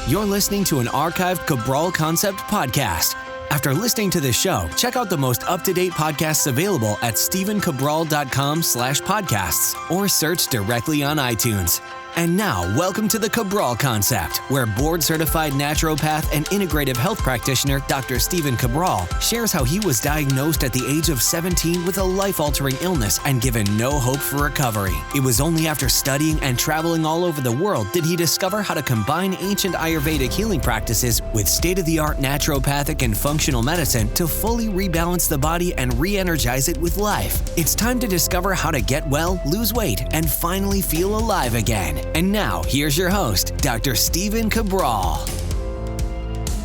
You're listening to an archived Cabral Concept podcast. After listening to this show, check out the most up-to-date podcasts available at stephencabral.com/podcasts or search directly on iTunes. And now, welcome to the Cabral Concept, where board-certified naturopath and integrative health practitioner Dr. Stephen Cabral shares how he was diagnosed at the age of 17 with a life-altering illness and given no hope for recovery. It was only after studying and traveling all over the world did he discover how to combine ancient Ayurvedic healing practices with state-of-the-art naturopathic and functional medicine to fully rebalance the body and re-energize it with life. It's time to discover how to get well, lose weight, and finally feel alive again. And now, here's your host, Dr. Stephen Cabral.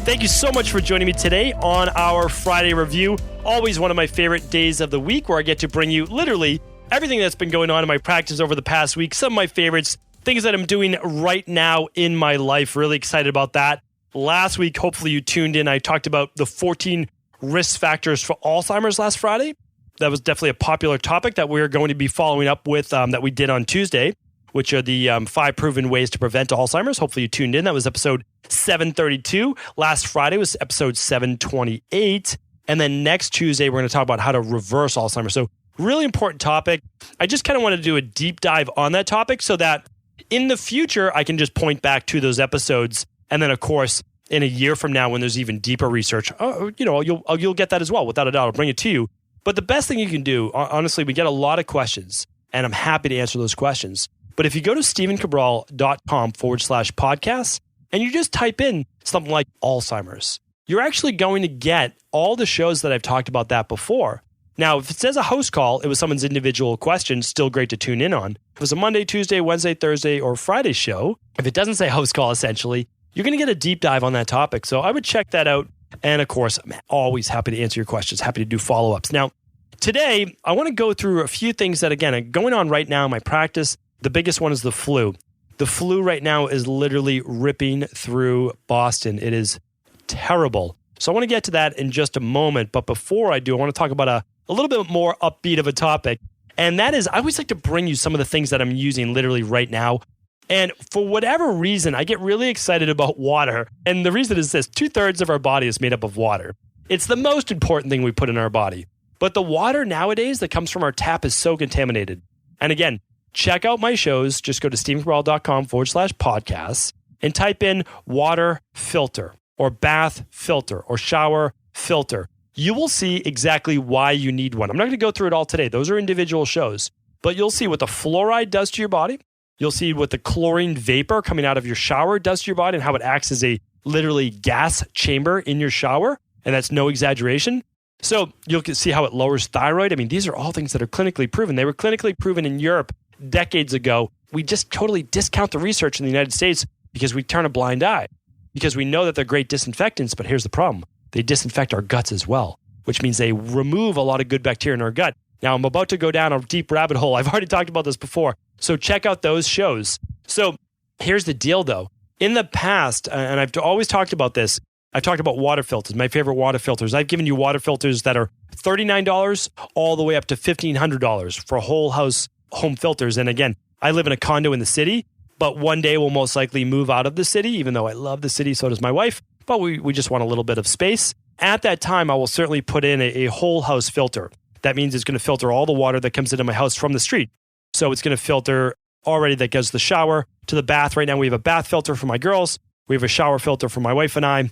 Thank you so much for joining me today on our Friday review. Always one of my favorite days of the week where I get to bring you literally everything that's been going on in my practice over the past week. Some of my favorites, things that I'm doing right now in my life. Really excited about that. Last week, hopefully you tuned in. I talked about the 14 risk factors for Alzheimer's last Friday. That was definitely a popular topic that we're going to be following up with that we did on Tuesday, which are the 5 proven ways to prevent Alzheimer's. Hopefully you tuned in. That was episode 732. Last Friday was episode 728. And then next Tuesday, we're going to talk about how to reverse Alzheimer's. So really important topic. I just kind of want to do a deep dive on that topic so that in the future, I can just point back to those episodes. And then, of course, in a year from now, when there's even deeper research, you'll get that as well. Without a doubt, I'll bring it to you. But the best thing you can do, honestly, we get a lot of questions, and I'm happy to answer those questions. But if you go to stephencabral.com/podcasts and you just type in something like Alzheimer's, you're actually going to get all the shows that I've talked about that before. Now, if it says a host call, it was someone's individual question, still great to tune in on. If it was a Monday, Tuesday, Wednesday, Thursday, or Friday show, if it doesn't say host call, essentially, you're going to get a deep dive on that topic. So I would check that out. And of course, I'm always happy to answer your questions, happy to do follow-ups. Now, today, I want to go through a few things that, again, are going on right now in my practice. The biggest one is the flu. The flu right now is literally ripping through Boston. It is terrible. So I want to get to that in just a moment. But before I do, I want to talk about a little bit more upbeat of a topic. And that is, I always like to bring you some of the things that I'm using literally right now. And for whatever reason, I get really excited about water. And the reason is this: 2/3 of our body is made up of water. It's the most important thing we put in our body. But the water nowadays that comes from our tap is so contaminated. And again, check out my shows. Just go to stephencabral.com/podcasts and type in water filter or bath filter or shower filter. You will see exactly why you need one. I'm not going to go through it all today. Those are individual shows. But you'll see what the fluoride does to your body. You'll see what the chlorine vapor coming out of your shower does to your body and how it acts as a literally gas chamber in your shower. And that's no exaggeration. So you'll see how it lowers thyroid. I mean, these are all things that are clinically proven. They were clinically proven in Europe decades ago. We just totally discount the research in the United States because we turn a blind eye, because we know that they're great disinfectants. But here's the problem. They disinfect our guts as well, which means they remove a lot of good bacteria in our gut. Now, I'm about to go down a deep rabbit hole. I've already talked about this before. So check out those shows. So here's the deal, though. In the past, and I've always talked about this, I've talked about water filters, my favorite water filters. I've given you water filters that are $39 all the way up to $1,500 for whole house home filters. And again, I live in a condo in the city, but one day we'll most likely move out of the city, even though I love the city, so does my wife. But we just want a little bit of space. At that time, I will certainly put in a whole house filter. That means it's going to filter all the water that comes into my house from the street. So it's going to filter already that goes to the shower, to the bath. Right now, we have a bath filter for my girls. We have a shower filter for my wife and I.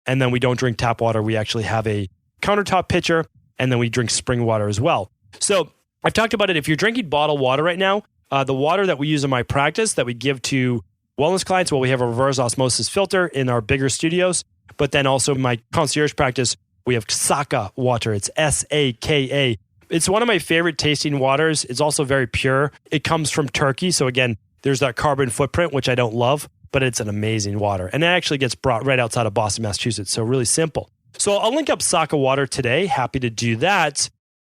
And then we don't drink tap water. We actually have a countertop pitcher, and then we drink spring water as well. So I've talked about it. If you're drinking bottled water right now, the water that we use in my practice that we give to wellness clients, well, we have a reverse osmosis filter in our bigger studios. But then also in my concierge practice, we have Saka water. It's Saka. It's one of my favorite tasting waters. It's also very pure. It comes from Turkey. So again, there's that carbon footprint, which I don't love, but it's an amazing water. And it actually gets brought right outside of Boston, Massachusetts. So really simple. So I'll link up Saka water today. Happy to do that.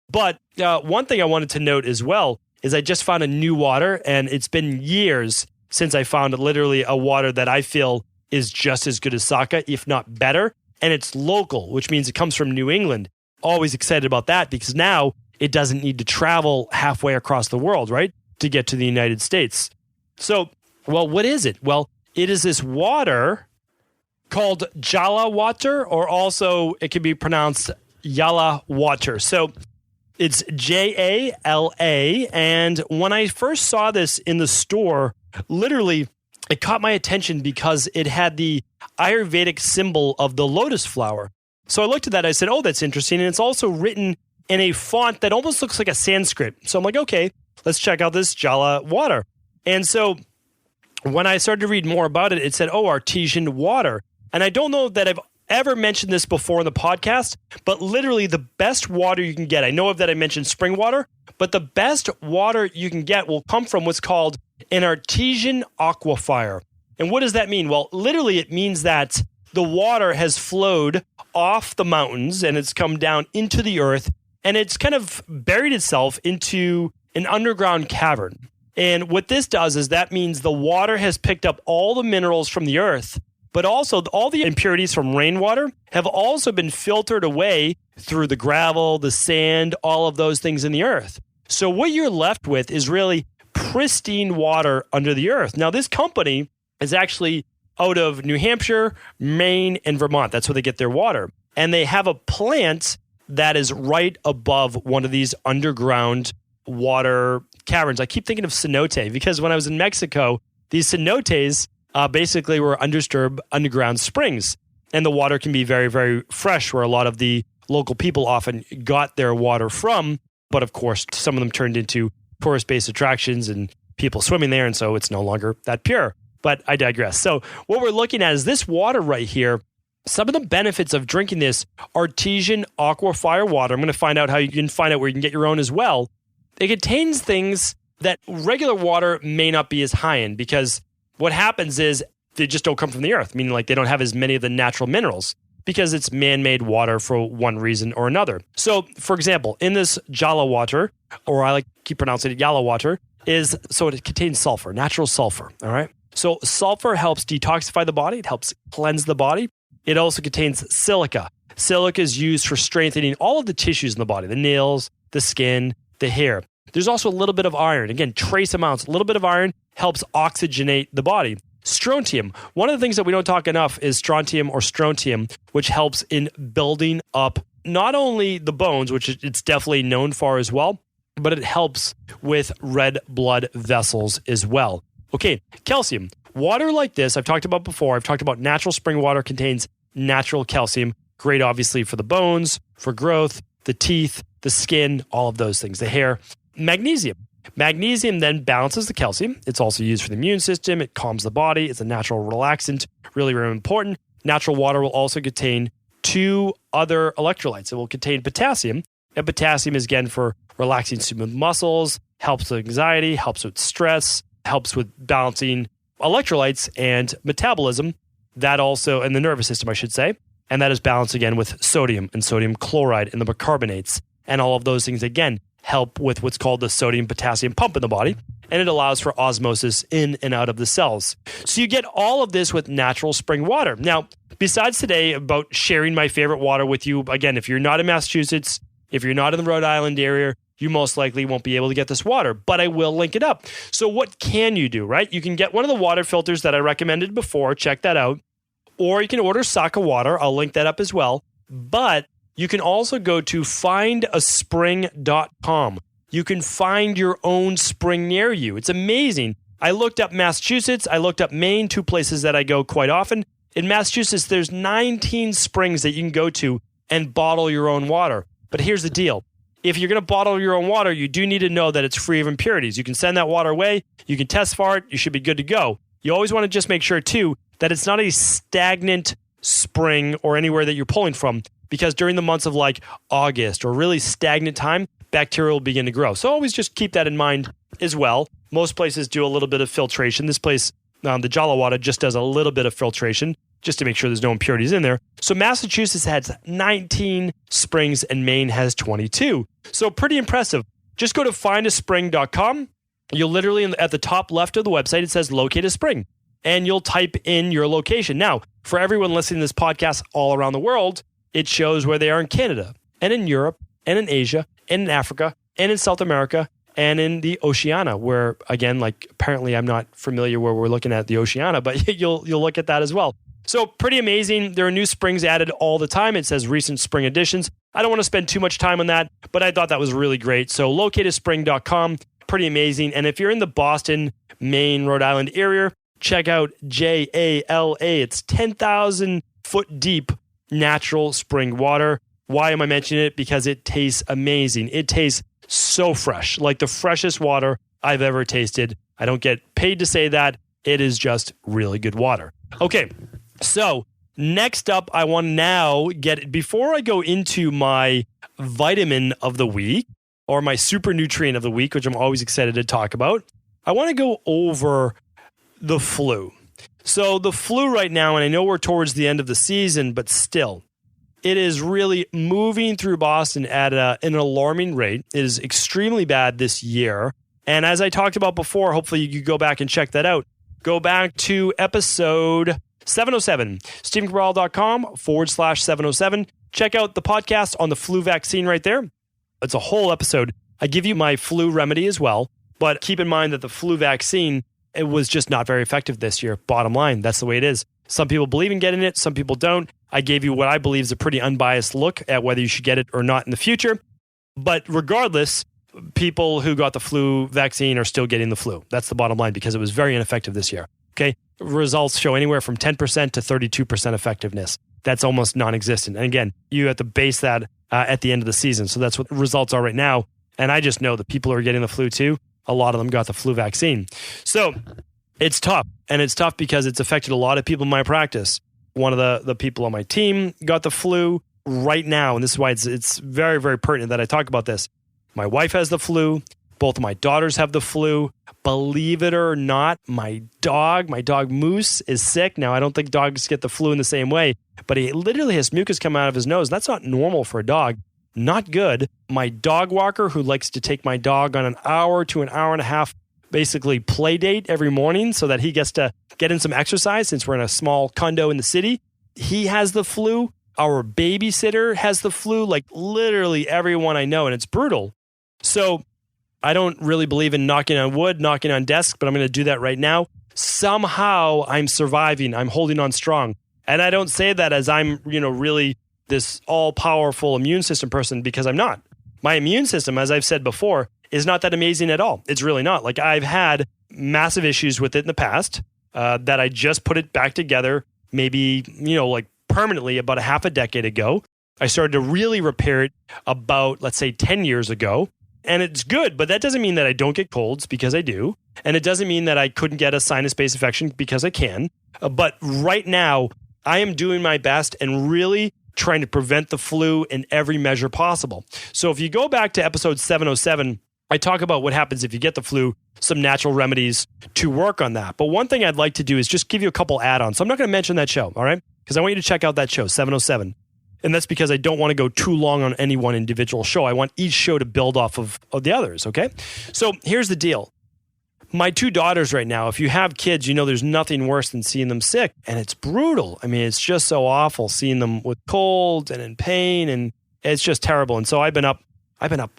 But one thing I wanted to note as well is I just found a new water, and it's been years since I found literally a water that I feel is just as good as Saka, if not better. And it's local, which means it comes from New England. Always excited about that because now it doesn't need to travel halfway across the world, right, to get to the United States. So, well, what is it? Well, it is this water called Jala water, or also it can be pronounced Jala water. So it's Jala. And when I first saw this in the store, literally, it caught my attention because it had the Ayurvedic symbol of the lotus flower. So I looked at that. I said, oh, that's interesting. And it's also written in a font that almost looks like a Sanskrit. So I'm like, okay, let's check out this Jala water. And so when I started to read more about it, it said, oh, artesian water. And I don't know that I've ever mentioned this before in the podcast, but literally the best water you can get, I know that I mentioned spring water, but the best water you can get will come from what's called an artesian aquifer. And what does that mean? Well, literally it means that the water has flowed off the mountains and it's come down into the earth and it's kind of buried itself into an underground cavern. And what this does is that means the water has picked up all the minerals from the earth, but also all the impurities from rainwater have also been filtered away through the gravel, the sand, all of those things in the earth. So what you're left with is really pristine water under the earth. Now, this company is actually out of New Hampshire, Maine, and Vermont. That's where they get their water. And they have a plant that is right above one of these underground water caverns. I keep thinking of cenote because when I was in Mexico, these cenotes basically were undisturbed underground springs. And the water can be very, very fresh, where a lot of the local people often got their water from. But of course, some of them turned into tourist-based attractions and people swimming there. And so it's no longer that pure. But I digress. So what we're looking at is this water right here. Some of the benefits of drinking this artesian aquifer water, I'm going to find out how you can find out where you can get your own as well. It contains things that regular water may not be as high in, because what happens is they just don't come from the earth, meaning like they don't have as many of the natural minerals because it's man-made water for one reason or another. So, for example, in this Jala water, or I like to keep pronouncing it Jala water, so it contains sulfur, natural sulfur, all right? So sulfur helps detoxify the body. It helps cleanse the body. It also contains silica. Silica is used for strengthening all of the tissues in the body, the nails, the skin, the hair. There's also a little bit of iron. Again, trace amounts. A little bit of iron helps oxygenate the body. Strontium. One of the things that we don't talk enough is strontium, which helps in building up not only the bones, which it's definitely known for as well, but it helps with red blood vessels as well. Okay, calcium. Water like this, I've talked about before. I've talked about natural spring water contains natural calcium. Great, obviously, for the bones, for growth, the teeth, the skin, all of those things, the hair. Magnesium. Magnesium then balances the calcium. It's also used for the immune system. It calms the body. It's a natural relaxant. Really, really important. Natural water will also contain two other electrolytes. It will contain potassium. And potassium is, again, for relaxing smooth muscles, helps with anxiety, helps with stress, helps with balancing electrolytes and metabolism. That also, and the nervous system, I should say. And that is balanced, again, with sodium and sodium chloride and the bicarbonates. And all of those things, again, help with what's called the sodium-potassium pump in the body, and it allows for osmosis in and out of the cells. So you get all of this with natural spring water. Now, besides today about sharing my favorite water with you, again, if you're not in Massachusetts, if you're not in the Rhode Island area, you most likely won't be able to get this water, but I will link it up. So what can you do, right? You can get one of the water filters that I recommended before. Check that out. Or you can order Saka water. I'll link that up as well. But you can also go to findaspring.com. You can find your own spring near you. It's amazing. I looked up Massachusetts. I looked up Maine, two places that I go quite often. In Massachusetts, there's 19 springs that you can go to and bottle your own water. But here's the deal. If you're going to bottle your own water, you do need to know that it's free of impurities. You can send that water away. You can test for it. You should be good to go. You always want to just make sure, too, that it's not a stagnant spring or anywhere that you're pulling from, because during the months of like August or really stagnant time, bacteria will begin to grow. So always just keep that in mind as well. Most places do a little bit of filtration. This place, the Jala water, just does a little bit of filtration just to make sure there's no impurities in there. So Massachusetts has 19 springs and Maine has 22. So pretty impressive. Just go to findaspring.com. You'll literally, at the top left of the website, it says locate a spring. And you'll type in your location. Now, for everyone listening to this podcast all around the world, it shows where they are in Canada and in Europe and in Asia and in Africa and in South America and in the Oceania, where, again, like apparently I'm not familiar where we're looking at the Oceania, but you'll look at that as well. So pretty amazing. There are new springs added all the time. It says recent spring additions. I don't want to spend too much time on that, but I thought that was really great. So locatedspring.com, pretty amazing. And if you're in the Boston, Maine, Rhode Island area, check out Jala. It's 10,000 foot deep natural spring water. Why am I mentioning it? Because it tastes amazing. It tastes so fresh, like the freshest water I've ever tasted. I don't get paid to say that. It is just really good water. Okay, so next up, I want to now before I go into my vitamin of the week or my super nutrient of the week, which I'm always excited to talk about, I want to go over the flu. So the flu right now, and I know we're towards the end of the season, but still, it is really moving through Boston at an alarming rate. It is extremely bad this year. And as I talked about before, hopefully you can go back and check that out. Go back to episode 707, stephencabral.com/707. Check out the podcast on the flu vaccine right there. It's a whole episode. I give you my flu remedy as well, but keep in mind that the flu vaccine, it was just not very effective this year. Bottom line, that's the way it is. Some people believe in getting it, some people don't. I gave you what I believe is a pretty unbiased look at whether you should get it or not in the future. But regardless, people who got the flu vaccine are still getting the flu. That's the bottom line because it was very ineffective this year. Okay, results show anywhere from 10% to 32% effectiveness. That's almost non-existent. And again, you have to base that at the end of the season. So that's what the results are right now. And I just know that people who are getting the flu too, a lot of them got the flu vaccine. So it's tough. And it's tough because it's affected a lot of people in my practice. One of the people on my team got the flu right now. And this is why it's very, very pertinent that I talk about this. My wife has the flu. Both of my daughters have the flu. Believe it or not, my dog Moose, is sick. Now, I don't think dogs get the flu in the same way, but he literally has mucus come out of his nose. That's not normal for a dog. Not good. My dog walker, who likes to take my dog on an hour to an hour and a half, basically play date every morning so that he gets to get in some exercise since we're in a small condo in the city. He has the flu. Our babysitter has the flu, like literally everyone I know, and it's brutal. So I don't really believe in knocking on wood, knocking on desks, but I'm going to do that right now. Somehow I'm surviving. I'm holding on strong. And I don't say that as I'm, really this all-powerful immune system person, because I'm not. My immune system, as I've said before, is not that amazing at all. It's really not. Like, I've had massive issues with it in the past that I just put it back together maybe, like permanently about a half a decade ago. I started to really repair it about, let's say, 10 years ago. And it's good, but that doesn't mean that I don't get colds, because I do. And it doesn't mean that I couldn't get a sinus-based infection, because I can. But right now, I am doing my best and really trying to prevent the flu in every measure possible. So if you go back to episode 707, I talk about what happens if you get the flu, some natural remedies to work on that. But one thing I'd like to do is just give you a couple add-ons. So I'm not going to mention that show, all right? Because I want you to check out that show, 707. And that's because I don't want to go too long on any one individual show. I want each show to build off of the others, okay? So here's the deal. My two daughters right now, if you have kids, there's nothing worse than seeing them sick. And it's brutal. I mean, it's just so awful seeing them with colds and in pain, and it's just terrible. And so I've been up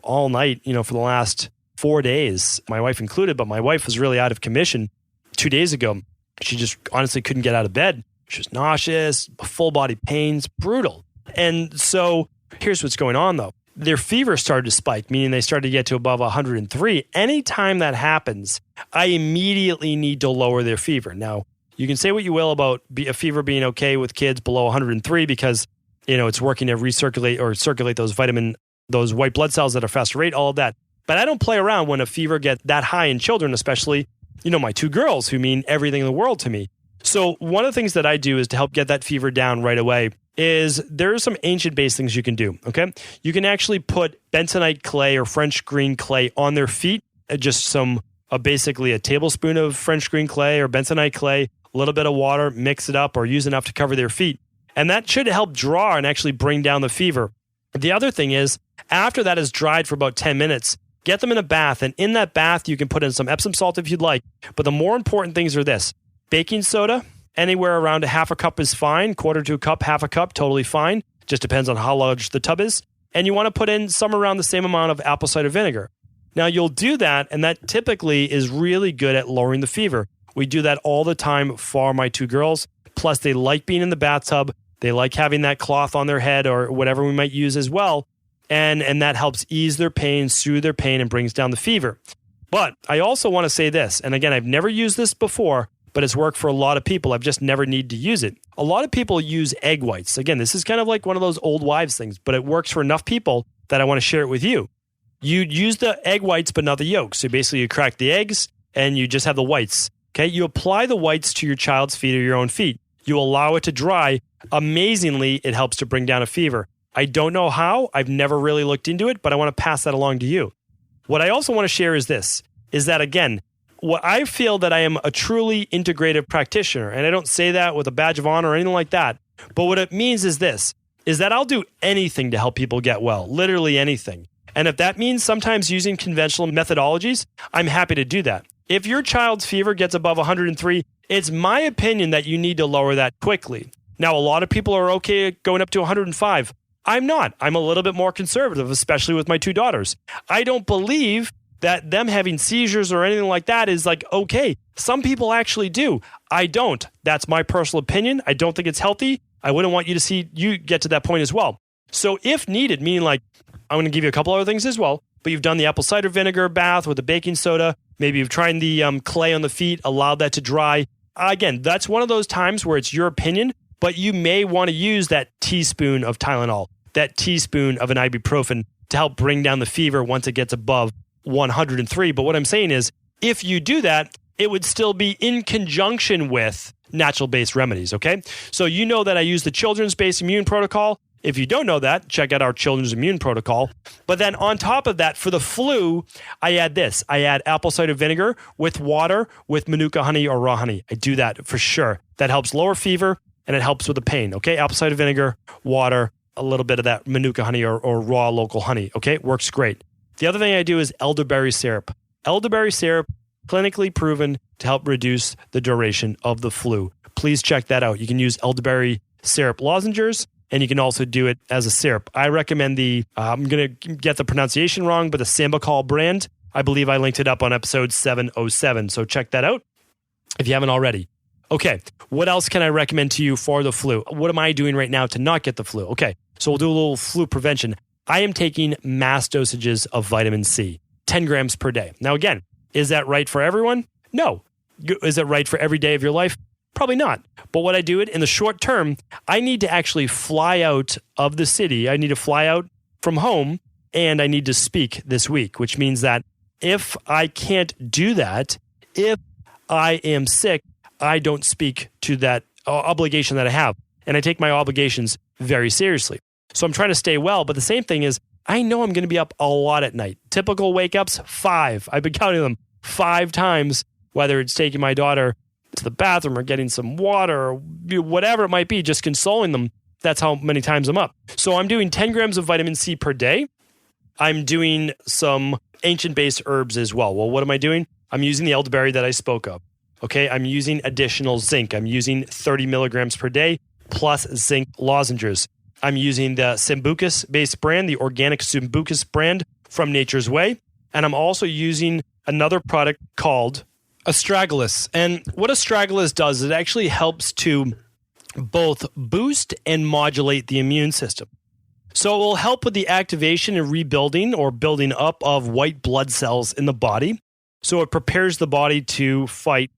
all night, for the last 4 days, my wife included, but my wife was really out of commission 2 days ago. She just honestly couldn't get out of bed. She was nauseous, full body pains, brutal. And so here's what's going on, though. Their fever started to spike, meaning they started to get to above 103. Anytime that happens, I immediately need to lower their fever. Now, you can say what you will about a fever being okay with kids below 103 because, it's working to recirculate or circulate those white blood cells at a faster rate, all of that. But I don't play around when a fever gets that high in children, especially, my two girls who mean everything in the world to me. So one of the things that I do is to help get that fever down right away is there are some ancient-based things you can do, okay? You can actually put bentonite clay or French green clay on their feet, just basically a tablespoon of French green clay or bentonite clay, a little bit of water, mix it up or use enough to cover their feet. And that should help draw and actually bring down the fever. The other thing is, after that is dried for about 10 minutes, get them in a bath. And in that bath, you can put in some Epsom salt if you'd like. But the more important things are this: baking soda, anywhere around a half a cup is fine. Quarter to a cup, half a cup, totally fine. Just depends on how large the tub is. And you want to put in somewhere around the same amount of apple cider vinegar. Now, you'll do that, and that typically is really good at lowering the fever. We do that all the time for my two girls. Plus, they like being in the bathtub. They like having that cloth on their head or whatever we might use as well. And that helps ease their pain, soothe their pain, and brings down the fever. But I also want to say this, and again, I've never used this before, but it's worked for a lot of people. I've just never needed to use it. A lot of people use egg whites. Again, this is kind of like one of those old wives things, but it works for enough people that I want to share it with you. You use the egg whites, but not the yolks. So basically you crack the eggs and you just have the whites. Okay. You apply the whites to your child's feet or your own feet. You allow it to dry. Amazingly, it helps to bring down a fever. I don't know how. I've never really looked into it, but I want to pass that along to you. What I also want to share is this, is that again, what I feel that I am a truly integrative practitioner, and I don't say that with a badge of honor or anything like that, but what it means is this, is that I'll do anything to help people get well, literally anything. And if that means sometimes using conventional methodologies, I'm happy to do that. If your child's fever gets above 103, it's my opinion that you need to lower that quickly. Now, a lot of people are okay going up to 105. I'm not. I'm a little bit more conservative, especially with my two daughters. I don't believe that them having seizures or anything like that is like, okay. Some people actually do. I don't. That's my personal opinion. I don't think it's healthy. I wouldn't want you to see you get to that point as well. So if needed, meaning like, I'm going to give you a couple other things as well, but you've done the apple cider vinegar bath with the baking soda. Maybe you've tried the clay on the feet, allowed that to dry. Again, that's one of those times where it's your opinion, but you may want to use that teaspoon of Tylenol, that teaspoon of an ibuprofen to help bring down the fever once it gets above 103. But what I'm saying is, if you do that, it would still be in conjunction with natural-based remedies, okay? So you know that I use the children's-based immune protocol. If you don't know that, check out our children's immune protocol. But then on top of that, for the flu, I add this. I add apple cider vinegar with water, with Manuka honey or raw honey. I do that for sure. That helps lower fever, and it helps with the pain, okay? Apple cider vinegar, water, a little bit of that Manuka honey or raw local honey, okay? Works great. The other thing I do is elderberry syrup. Elderberry syrup, clinically proven to help reduce the duration of the flu. Please check that out. You can use elderberry syrup lozenges, and you can also do it as a syrup. I recommend I'm going to get the pronunciation wrong, but the Sambucol brand. I believe I linked it up on episode 707. So check that out if you haven't already. Okay, what else can I recommend to you for the flu? What am I doing right now to not get the flu? Okay, so we'll do a little flu prevention. I am taking mass dosages of vitamin C, 10 grams per day. Now again, is that right for everyone? No. Is it right for every day of your life? Probably not. But what I do it in the short term, I need to actually fly out of the city. I need to fly out from home, and I need to speak this week, which means that if I can't do that, if I am sick, I don't speak to that obligation that I have. And I take my obligations very seriously. So I'm trying to stay well, but the same thing is, I know I'm going to be up a lot at night. Typical wake-ups, 5. I've been counting them 5 times, whether it's taking my daughter to the bathroom or getting some water or whatever it might be, just consoling them. That's how many times I'm up. So I'm doing 10 grams of vitamin C per day. I'm doing some ancient-based herbs as well. Well, what am I doing? I'm using the elderberry that I spoke of. Okay, I'm using additional zinc. I'm using 30 milligrams per day plus zinc lozenges. I'm using the Sambucus-based brand, the organic Sambucus brand from Nature's Way. And I'm also using another product called Astragalus. And what Astragalus does is it actually helps to both boost and modulate the immune system. So it will help with the activation and rebuilding or building up of white blood cells in the body. So it prepares the body to fight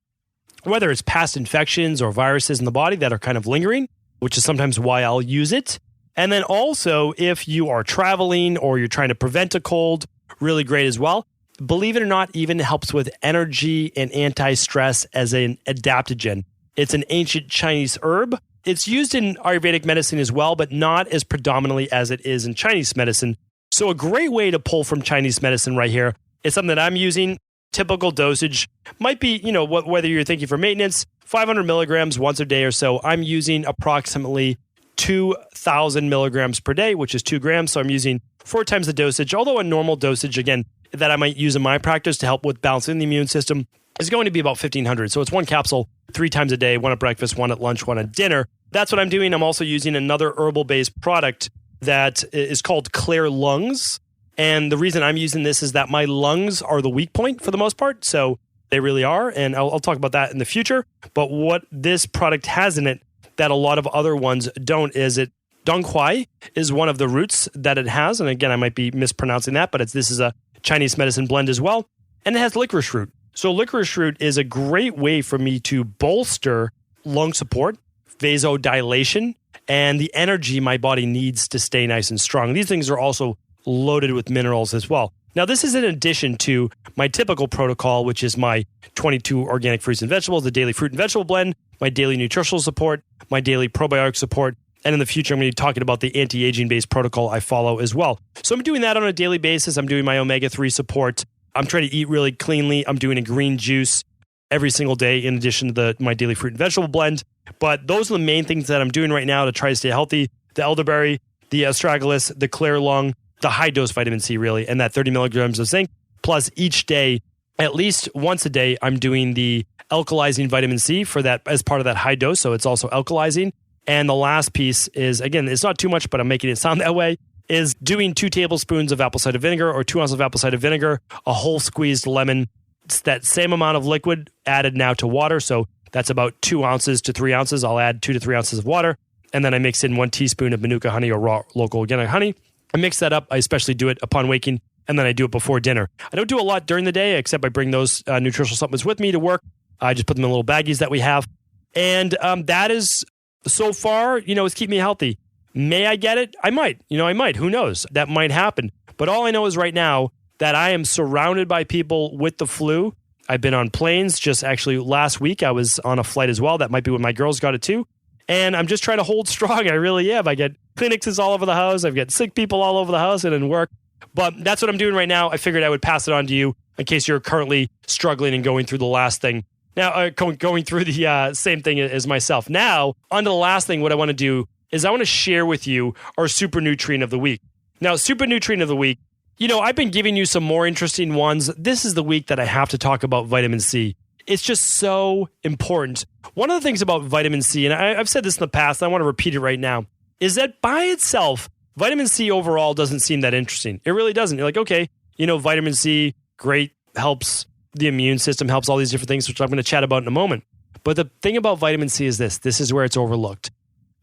whether it's past infections or viruses in the body that are kind of lingering, which is sometimes why I'll use it. And then also, if you are traveling or you're trying to prevent a cold, really great as well. Believe it or not, even helps with energy and anti-stress as an adaptogen. It's an ancient Chinese herb. It's used in Ayurvedic medicine as well, but not as predominantly as it is in Chinese medicine. So a great way to pull from Chinese medicine right here is something that I'm using. Typical dosage might be, whether you're thinking for maintenance, 500 milligrams once a day or so. I'm using approximately 2,000 milligrams per day, which is 2 grams. So I'm using 4 times the dosage, although a normal dosage, again, that I might use in my practice to help with balancing the immune system is going to be about 1,500. So it's 1 capsule 3 times a day, 1 at breakfast, 1 at lunch, 1 at dinner. That's what I'm doing. I'm also using another herbal-based product that is called Clear Lungs. And the reason I'm using this is that my lungs are the weak point for the most part. So they really are. And I'll talk about that in the future. But what this product has in it that a lot of other ones don't is Dong Quai is one of the roots that it has. And again, I might be mispronouncing that, but this is a Chinese medicine blend as well. And it has licorice root. So licorice root is a great way for me to bolster lung support, vasodilation, and the energy my body needs to stay nice and strong. These things are also loaded with minerals as well. Now, this is in addition to my typical protocol, which is my 22 organic fruits and vegetables, the daily fruit and vegetable blend, my daily nutritional support, my daily probiotic support, and in the future, I'm going to be talking about the anti-aging based protocol I follow as well. So I'm doing that on a daily basis. I'm doing my omega-3 support. I'm trying to eat really cleanly. I'm doing a green juice every single day in addition to my daily fruit and vegetable blend. But those are the main things that I'm doing right now to try to stay healthy. The elderberry, the astragalus, the clear lung, the high dose vitamin C really, and that 30 milligrams of zinc. Plus each day, at least once a day, I'm doing the alkalizing vitamin C for that as part of that high dose. So it's also alkalizing. And the last piece is, again, it's not too much, but I'm making it sound that way, is doing 2 tablespoons of apple cider vinegar or 2 ounces of apple cider vinegar, a whole squeezed lemon. It's that same amount of liquid added now to water. So that's about 2 ounces to 3 ounces. I'll add 2 to 3 ounces of water. And then I mix in 1 teaspoon of Manuka honey or raw local organic honey. I mix that up. I especially do it upon waking, and then I do it before dinner. I don't do a lot during the day, except I bring those nutritional supplements with me to work. I just put them in little baggies that we have. And that is, so far, it's keeping me healthy. May I get it? I might. I might. Who knows? That might happen. But all I know is right now that I am surrounded by people with the flu. I've been on planes. Just actually last week, I was on a flight as well. That might be when my girls got it too. And I'm just trying to hold strong. I really am. I get clinics all over the house. I've got sick people all over the house and in work. But that's what I'm doing right now. I figured I would pass it on to you in case you're currently struggling and going through the last thing. Now, going through the same thing as myself. Now, on to the last thing, what I want to do is I want to share with you our super nutrient of the week. Now, super nutrient of the week, I've been giving you some more interesting ones. This is the week that I have to talk about vitamin C. It's just so important. One of the things about vitamin C, and I've said this in the past, I want to repeat it right now, is that by itself, vitamin C overall doesn't seem that interesting. It really doesn't. You're like, okay, vitamin C, great, helps the immune system, helps all these different things, which I'm going to chat about in a moment. But the thing about vitamin C is this is where it's overlooked.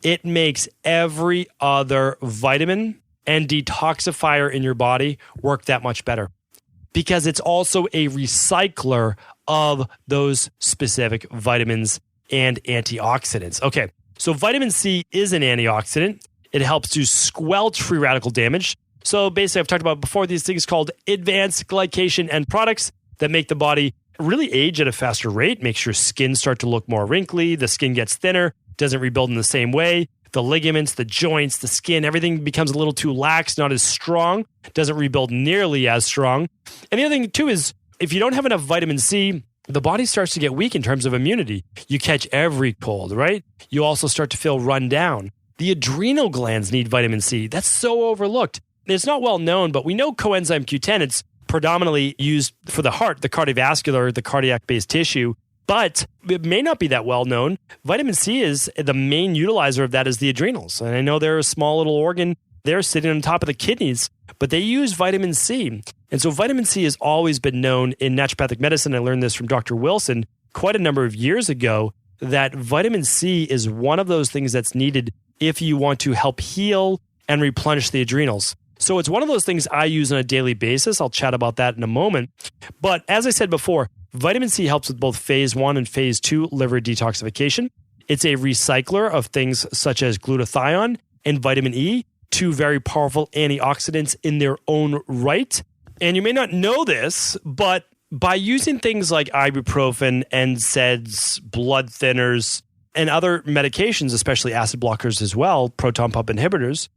It makes every other vitamin and detoxifier in your body work that much better because it's also a recycler of those specific vitamins and antioxidants. Okay, so vitamin C is an antioxidant. It helps to squelch free radical damage. So basically, I've talked about before these things called advanced glycation end products that make the body really age at a faster rate, makes your skin start to look more wrinkly, the skin gets thinner, doesn't rebuild in the same way. The ligaments, the joints, the skin, everything becomes a little too lax, not as strong, doesn't rebuild nearly as strong. And the other thing too is if you don't have enough vitamin C, the body starts to get weak in terms of immunity. You catch every cold, right? You also start to feel run down. The adrenal glands need vitamin C. That's so overlooked. It's not well known, but we know coenzyme Q10, it's predominantly used for the heart, the cardiovascular, the cardiac-based tissue. But it may not be that well known. Vitamin C is the main utilizer of that is the adrenals. And I know they're a small little organ there sitting on top of the kidneys, but they use vitamin C. And so vitamin C has always been known in naturopathic medicine. I learned this from Dr. Wilson quite a number of years ago, that vitamin C is one of those things that's needed if you want to help heal and replenish the adrenals. So it's one of those things I use on a daily basis. I'll chat about that in a moment. But as I said before, vitamin C helps with both phase 1 and phase 2 liver detoxification. It's a recycler of things such as glutathione and vitamin E, 2 very powerful antioxidants in their own right. And you may not know this, but by using things like ibuprofen, NSAIDs, blood thinners, and other medications, especially acid blockers as well, proton pump inhibitors,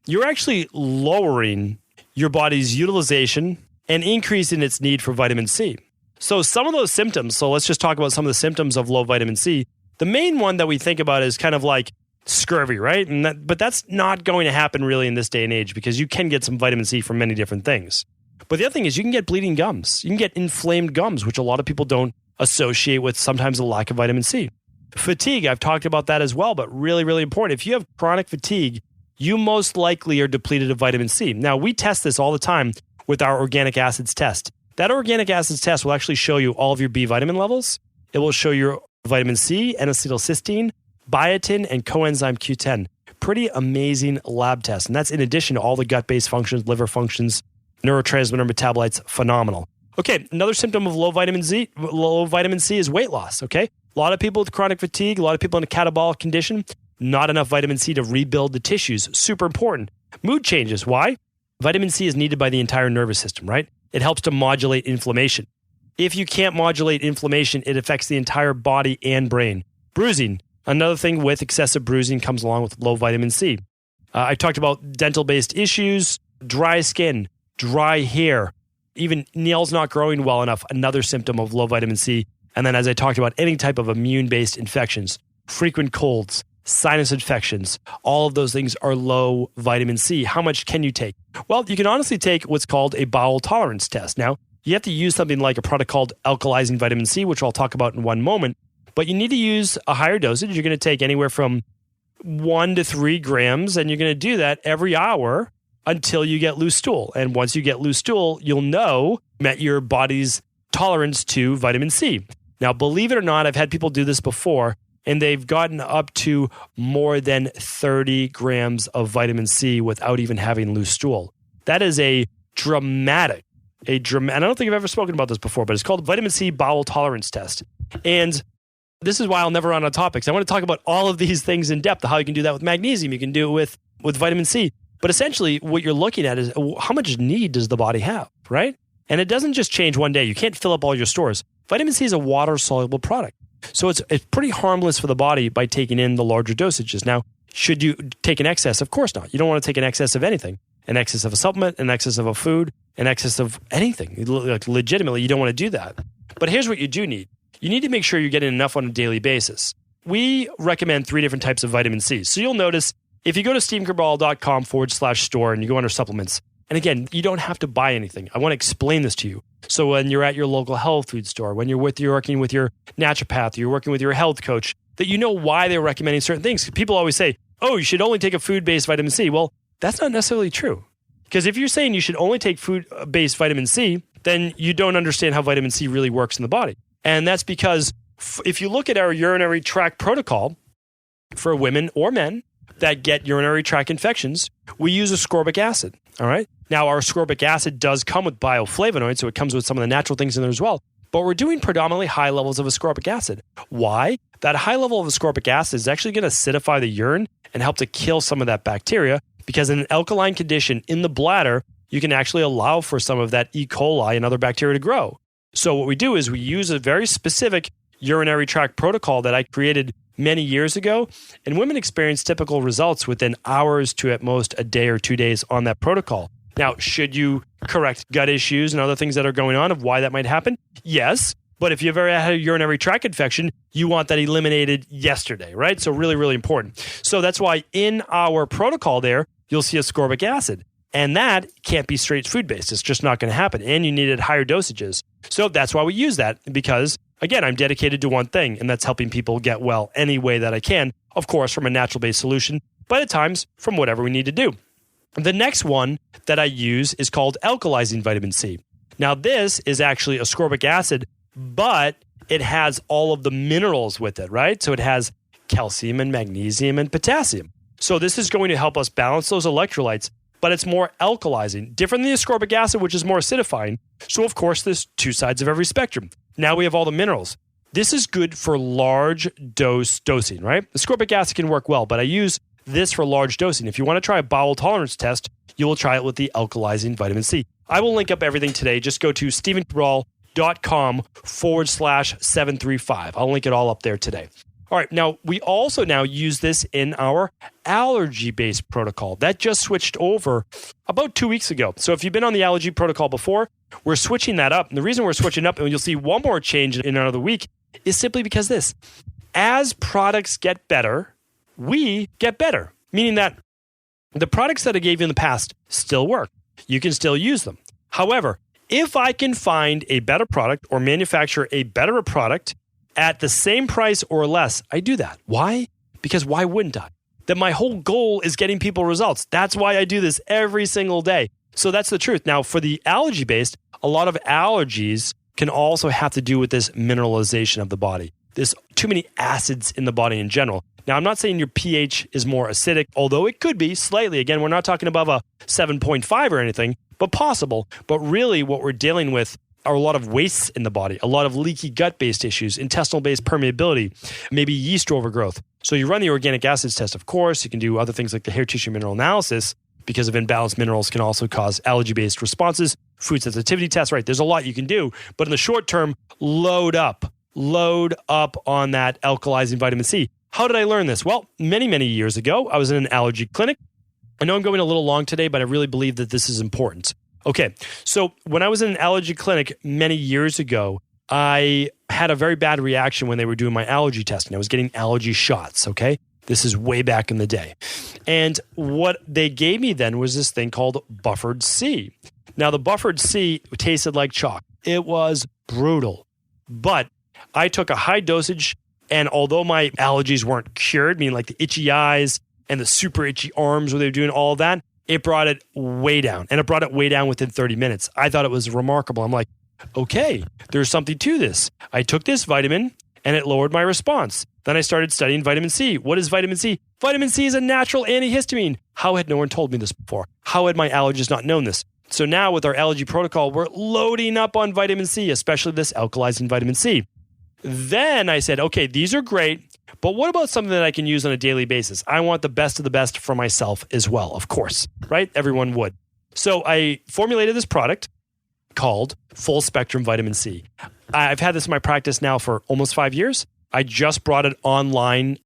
you're actually lowering your body's utilization and increasing its need for vitamin C. So some of those symptoms, so let's just talk about some of the symptoms of low vitamin C. The main one that we think about is kind of like scurvy, right? But that's not going to happen really in this day and age because you can get some vitamin C from many different things. But the other thing is you can get bleeding gums. You can get inflamed gums, which a lot of people don't associate with sometimes a lack of vitamin C. Fatigue, I've talked about that as well, but really, really important. If you have chronic fatigue, you most likely are depleted of vitamin C. Now, we test this all the time with our organic acids test. That organic acids test will actually show you all of your B vitamin levels. It will show your vitamin C, N-acetylcysteine, biotin, and coenzyme Q10. Pretty amazing lab tests. And that's in addition to all the gut-based functions, liver functions, neurotransmitter metabolites. Phenomenal. Okay, another symptom of low vitamin C is weight loss, okay? A lot of people with chronic fatigue, a lot of people in a catabolic condition, not enough vitamin C to rebuild the tissues. Super important. Mood changes. Why? Vitamin C is needed by the entire nervous system, right? It helps to modulate inflammation. If you can't modulate inflammation, it affects the entire body and brain. Bruising. Another thing with excessive bruising comes along with low vitamin C. I talked about dental-based issues, dry skin, dry hair, even nails not growing well enough, another symptom of low vitamin C. And then as I talked about, any type of immune-based infections, frequent colds, sinus infections, all of those things are low vitamin C. How much can you take? Well, you can honestly take what's called a bowel tolerance test. Now, you have to use something like a product called alkalizing vitamin C, which I'll talk about in one moment, but you need to use a higher dosage. You're going to take anywhere from 1 to 3 grams, and you're going to do that every hour until you get loose stool. And once you get loose stool, you'll know met your body's tolerance to vitamin C. Now, believe it or not, I've had people do this before, and they've gotten up to more than 30 grams of vitamin C without even having loose stool. That is a dramatic, and I don't think I've ever spoken about this before, but it's called vitamin C bowel tolerance test. And this is why I'll never run out of topics. I want to talk about all of these things in depth, how you can do that with magnesium, you can do it with vitamin C. But essentially, what you're looking at is how much need does the body have, right? And it doesn't just change one day. You can't fill up all your stores. Vitamin C is a water-soluble product. So it's pretty harmless for the body by taking in the larger dosages. Now, should you take an excess? Of course not. You don't want to take an excess of anything. An excess of a supplement, an excess of a food, an excess of anything. Like legitimately, you don't want to do that. But here's what you do need. You need to make sure you're getting enough on a daily basis. We recommend 3 different types of vitamin C. So you'll notice if you go to stephencabral.com/store and you go under supplements, and again, you don't have to buy anything. I want to explain this to you. So when you're at your local health food store, when you're working with your naturopath, you're working with your health coach, that you know why they're recommending certain things. People always say, oh, you should only take a food-based vitamin C. Well, that's not necessarily true. Because if you're saying you should only take food-based vitamin C, then you don't understand how vitamin C really works in the body. And that's because if you look at our urinary tract protocol for women or men that get urinary tract infections, we use ascorbic acid, all right? Now, our ascorbic acid does come with bioflavonoids, so it comes with some of the natural things in there as well. But we're doing predominantly high levels of ascorbic acid. Why? That high level of ascorbic acid is actually going to acidify the urine and help to kill some of that bacteria, because in an alkaline condition in the bladder, you can actually allow for some of that E. coli and other bacteria to grow. So what we do is we use a very specific urinary tract protocol that I created many years ago, and women experience typical results within hours to at most a day or 2 days on that protocol. Now, should you correct gut issues and other things that are going on of why that might happen? Yes. But if you've ever had a urinary tract infection, you want that eliminated yesterday, right? So really, really important. So that's why in our protocol there, you'll see ascorbic acid. And that can't be straight food-based. It's just not going to happen. And you need it at higher dosages. So that's why we use that, because, again, I'm dedicated to one thing, and that's helping people get well any way that I can, of course, from a natural-based solution, but at times from whatever we need to do. The next one that I use is called alkalizing vitamin C. Now, this is actually ascorbic acid, but it has all of the minerals with it, right? So it has calcium and magnesium and potassium. So this is going to help us balance those electrolytes, but it's more alkalizing, different than the ascorbic acid, which is more acidifying. So, of course, there's 2 sides of every spectrum. Now we have all the minerals. This is good for large dosing, right? Ascorbic acid can work well, but I use this for large dosing. If you want to try a bowel tolerance test, you will try it with the alkalizing vitamin C. I will link up everything today. Just go to stephencabral.com/735. I'll link it all up there today. All right. Now, we also now use this in our allergy-based protocol. That just switched over about 2 weeks ago. So if you've been on the allergy protocol before, we're switching that up. And the reason we're switching up, and you'll see one more change in another week, is simply because this. As products get better, we get better. Meaning that the products that I gave you in the past still work. You can still use them. However, if I can find a better product or manufacture a better product at the same price or less, I do that. Why? Because why wouldn't I? That my whole goal is getting people results. That's why I do this every single day. So that's the truth. Now, for the allergy-based, a lot of allergies can also have to do with this mineralization of the body, this too many acids in the body in general. Now, I'm not saying your pH is more acidic, although it could be slightly. Again, we're not talking above a 7.5 or anything, but possible. But really what we're dealing with are a lot of wastes in the body, a lot of leaky gut-based issues, intestinal-based permeability, maybe yeast overgrowth. So you run the organic acids test, of course. You can do other things like the hair tissue mineral analysis, because of imbalanced minerals can also cause allergy-based responses, food sensitivity tests, right? There's a lot you can do. But in the short term, load up on that alkalizing vitamin C. How did I learn this? Well, many, many years ago, I was in an allergy clinic. I know I'm going a little long today, but I really believe that this is important. Okay, so when I was in an allergy clinic many years ago, I had a very bad reaction when they were doing my allergy testing. I was getting allergy shots, okay? This is way back in the day. And what they gave me then was this thing called buffered C. Now, the buffered C tasted like chalk. It was brutal. But I took a high dosage, and although my allergies weren't cured, meaning like the itchy eyes and the super itchy arms where they were doing all of that, it brought it way down. And it brought it way down within 30 minutes. I thought it was remarkable. I'm like, okay, there's something to this. I took this vitamin and it lowered my response. Then I started studying vitamin C. What is vitamin C? Vitamin C is a natural antihistamine. How had no one told me this before? How had my allergist not known this? So now with our allergy protocol, we're loading up on vitamin C, especially this alkalizing vitamin C. Then I said, okay, these are great, but what about something that I can use on a daily basis? I want the best of the best for myself as well, of course, right? Everyone would. So I formulated this product called Full Spectrum Vitamin C. I've had this in my practice now for almost 5 years. I just brought it online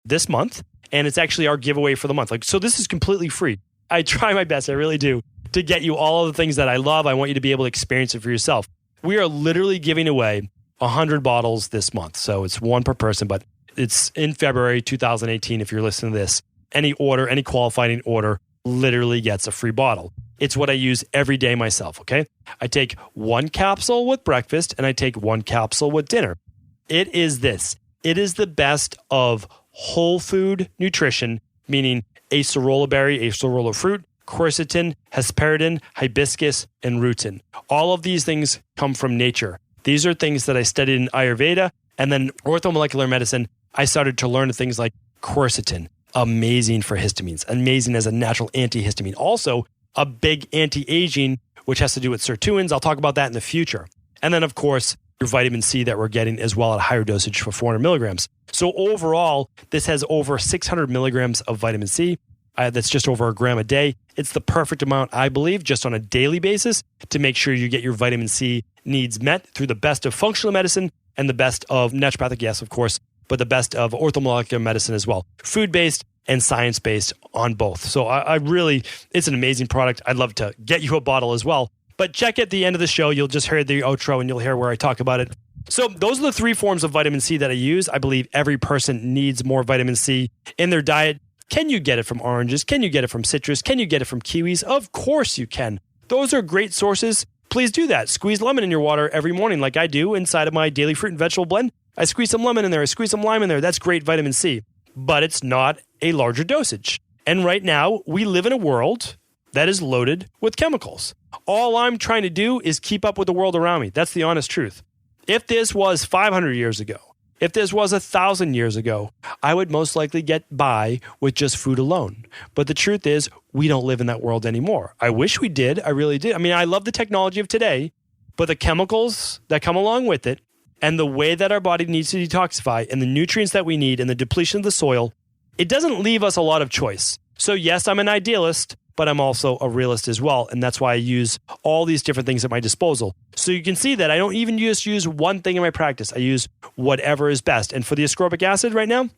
this month, and it's actually our giveaway for the month. So this is completely free. I try my best, I really do, to get you all of the things that I love. I want you to be able to experience it for yourself. We are literally giving away 100 bottles this month. So it's one per person, but it's in February 2018 if you're listening to this. Any order, any qualifying order literally gets a free bottle. It's what I use every day myself, okay? I take one capsule with breakfast and I take one capsule with dinner. It is this. It is the best of whole food nutrition, meaning acerola berry, acerola fruit, quercetin, hesperidin, hibiscus, and rutin. All of these things come from nature. These are things that I studied in Ayurveda, and then orthomolecular medicine, I started to learn things like quercetin, amazing for histamines, amazing as a natural antihistamine. Also, a big anti-aging, which has to do with sirtuins. I'll talk about that in the future. And then, of course, your vitamin C that we're getting as well at a higher dosage for 400 milligrams. So overall, this has over 600 milligrams of vitamin C. That's just over a gram a day. It's the perfect amount, I believe, just on a daily basis to make sure you get your vitamin C needs met through the best of functional medicine and the best of naturopathic, yes, of course, but the best of orthomolecular medicine as well. Food-based and science-based on both. So I really, it's an amazing product. I'd love to get you a bottle as well. But check at the end of the show. You'll just hear the outro and you'll hear where I talk about it. So those are the 3 forms of vitamin C that I use. I believe every person needs more vitamin C in their diet. Can you get it from oranges? Can you get it from citrus? Can you get it from kiwis? Of course you can. Those are great sources. Please do that. Squeeze lemon in your water every morning like I do inside of my daily fruit and vegetable blend. I squeeze some lemon in there. I squeeze some lime in there. That's great vitamin C. But it's not a larger dosage. And right now, we live in a world that is loaded with chemicals. All I'm trying to do is keep up with the world around me. That's the honest truth. If this was 500 years ago, if this was 1,000 years ago, I would most likely get by with just food alone. But the truth is, we don't live in that world anymore. I wish we did. I really did. I mean, I love the technology of today, but the chemicals that come along with it and the way that our body needs to detoxify and the nutrients that we need and the depletion of the soil, it doesn't leave us a lot of choice. So yes, I'm an idealist, but I'm also a realist as well. And that's why I use all these different things at my disposal. So you can see that I don't even just use one thing in my practice. I use whatever is best. And for the ascorbic acid right now,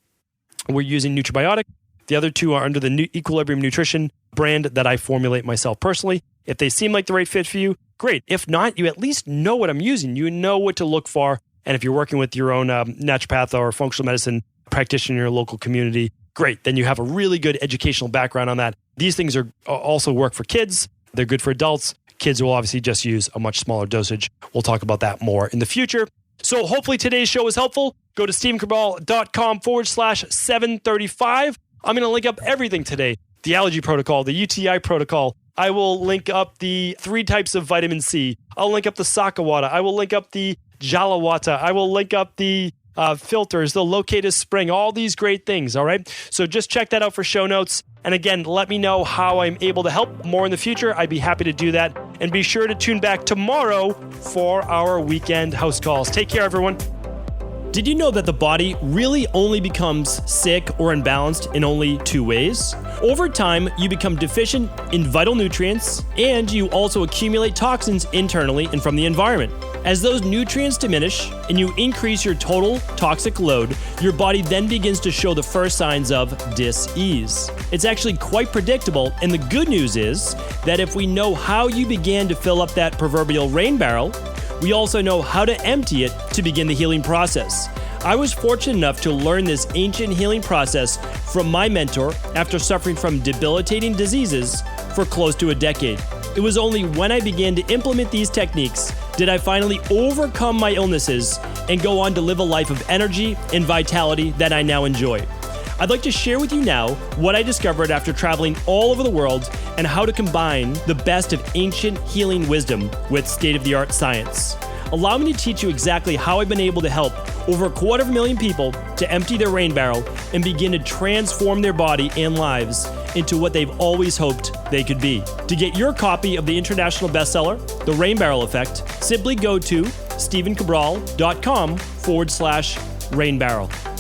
we're using Nutribiotic. The other 2 are under the Equilibrium Nutrition brand that I formulate myself personally. If they seem like the right fit for you, great. If not, you at least know what I'm using. You know what to look for. And if you're working with your own naturopath or functional medicine practitioner in your local community, great. Then you have a really good educational background on that. These things are also work for kids. They're good for adults. Kids will obviously just use a much smaller dosage. We'll talk about that more in the future. So hopefully today's show was helpful. Go to stephencabral.com/735. I'm going to link up everything today. The allergy protocol, the UTI protocol. I will link up the 3 types of vitamin C. I'll link up the Sakawata. I will link up the Jala Wata. I will link up the filters, the Locatus spring, all these great things, all right? So just check that out for show notes. And again, let me know how I'm able to help more in the future. I'd be happy to do that. And be sure to tune back tomorrow for our weekend house calls. Take care, everyone. Did you know that the body really only becomes sick or imbalanced in only 2 ways? Over time, you become deficient in vital nutrients, and you also accumulate toxins internally and from the environment. As those nutrients diminish and you increase your total toxic load, your body then begins to show the first signs of dis-ease. It's actually quite predictable, and the good news is that if we know how you began to fill up that proverbial rain barrel, we also know how to empty it to begin the healing process. I was fortunate enough to learn this ancient healing process from my mentor after suffering from debilitating diseases for close to a decade. It was only when I began to implement these techniques did I finally overcome my illnesses and go on to live a life of energy and vitality that I now enjoy. I'd like to share with you now what I discovered after traveling all over the world and how to combine the best of ancient healing wisdom with state-of-the-art science. Allow me to teach you exactly how I've been able to help over 250,000 people to empty their rain barrel and begin to transform their body and lives into what they've always hoped they could be. To get your copy of the international bestseller, The Rain Barrel Effect, simply go to stephencabral.com/rainbarrel.